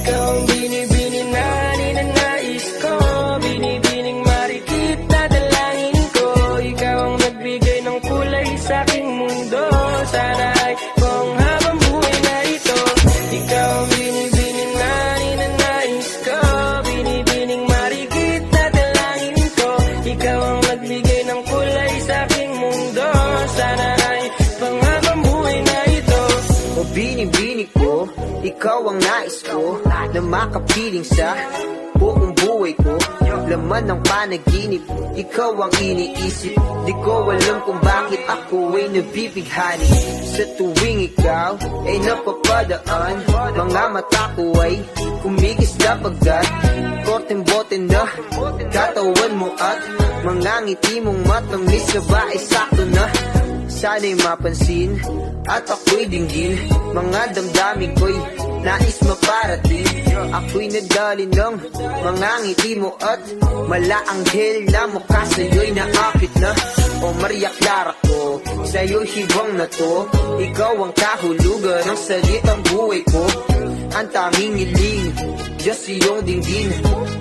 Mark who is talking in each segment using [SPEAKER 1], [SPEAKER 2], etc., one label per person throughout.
[SPEAKER 1] Ikaw ang binibining na ninanais ko, binibining marikit na dalangin ko. Ikaw ang nagbigay ng kulay sa aking mundo. Sana ay buong habang buhay na ito. Ikaw ang binibining na ninanais ko, binibining marikit na dalangin ko. Ikaw ang nagbigay ng kulay sa aking mundo. Sana ay buong habang buhay na ito.
[SPEAKER 2] O binibini ko, ikaw ang nais ko, na makapiling sa buong buhay ko. Laman ng panaginip, ikaw ang iniisip. Di ko alam kung bakit ako ay nabibighani. Sa tuwing ikaw ay napapadaan, mga mata ko ay kumigis na pagkat korteng bote na katawan mo at mga ngiti mong matamis na ba ay sakto na. Sana'y mapansin at ako'y dinggin, mga damdamin ko'y nais maparating. Ako'y nadali ng mga ngiti mo at malaanghel na mukha sa'yo'y naakit na. O Maria Clara ko, sa'yo'y hibang na to. Ikaw ang kahulugan ng salitang buhay ko. Ang tanging hiling, Diyos iyong dinggin.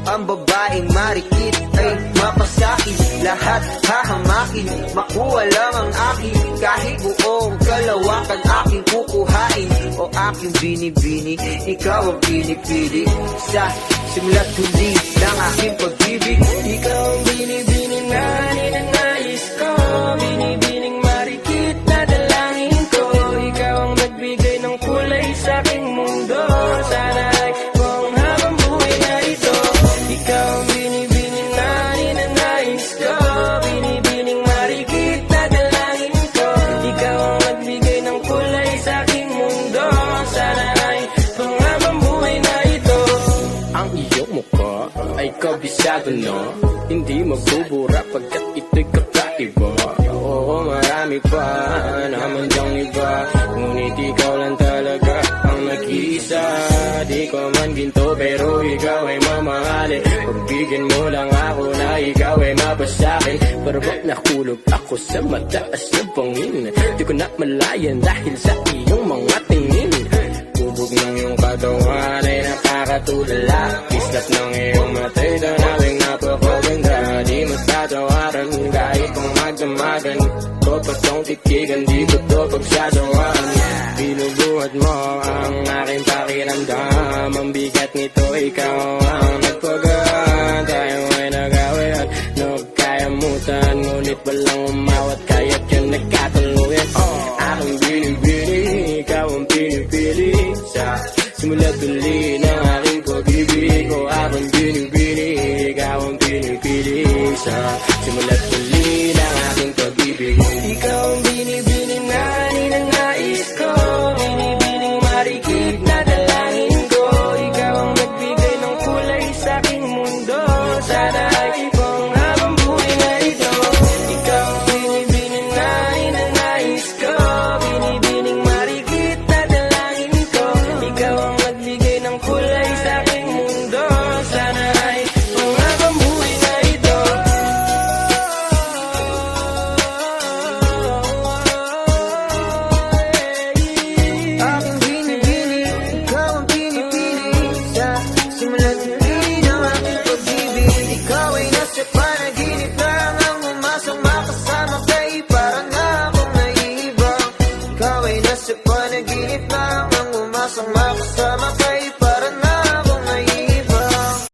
[SPEAKER 2] Ang babaeng marikit ay mapasakit. Lahat hahamakin, makuha lang ang akin. Kahit buong kalawakan aking kukuhain. O aking binibini, ikaw ang pinipili. Sa simula't huli ng aking pag-ibig.
[SPEAKER 1] Ikaw ang binibining na ninanais ko, binibining marikit na dalangin ko. Ikaw ang nagbigay ng kulay sa aking mundo. Sana ay buong habang buhay na ito. Ikaw ang binibining na ninanais ko, binibining marikit na dalangin ko. Ikaw ang nagbigay ng kulay sa aking mundo. Sana ay buong habang buhay na ito.
[SPEAKER 3] Ang iyong mukha ay kabisado na, hindi magbubura pagkat ito'y kakaiba. Oo, marami pa naman dyang iba, ngunit ikaw lang talaga ang nag-iisa. Di ko man ginto pero ikaw ay mamahalin. Pagbigyan mo lang ako na ikaw ay mapasakin. Pero ba't nakulog ako sa mataas na bangin? Di ko na malayan dahil sa iyong mga tingin. Bubog ng iyong katawan ay nakakatulala. Kislap ng iyong matay na naming napakaganda. Di matatawaran kahit kung magdamagan ko pa tong titigan, di ko to pagsasawaan. Binubuhat mo ang aking pakiramdam. Ang bigat nito, ikaw ang nagpagaan. Tayo ay nag-away at nagkayamutan, ngunit walang umawat kaya't yun nagkatuluyan. Aking binibini, ikaw ang pinipili. Sa simula't huli ng aking pag-ibig ko, aking binibini, ikaw ang pinipili. Sa simula't huli ng aking pag-ibig.
[SPEAKER 1] Ikaw ang binibining na ninanais ko, binibining marikit na dalangin ko. Ikaw ang nagbigay ng kulay sa aking mundo. Sana ay buong habang buhay na ito. Ikaw ang binibining na ninanais ko, binibining marikit na dalangin ko. Ikaw ang nagbigay ng kulay sa aking mundo. Sana ay buong habang buhay na ito.
[SPEAKER 2] Aking binibini, ikaw ang pinipili. Sa simula't huli ng aking pag-ibig. Ikaw ay nasa panaginip lang, ang umasang makasama kay parang akong naiibang. Ikaw ay nasa panaginip lang, ang umasang makasama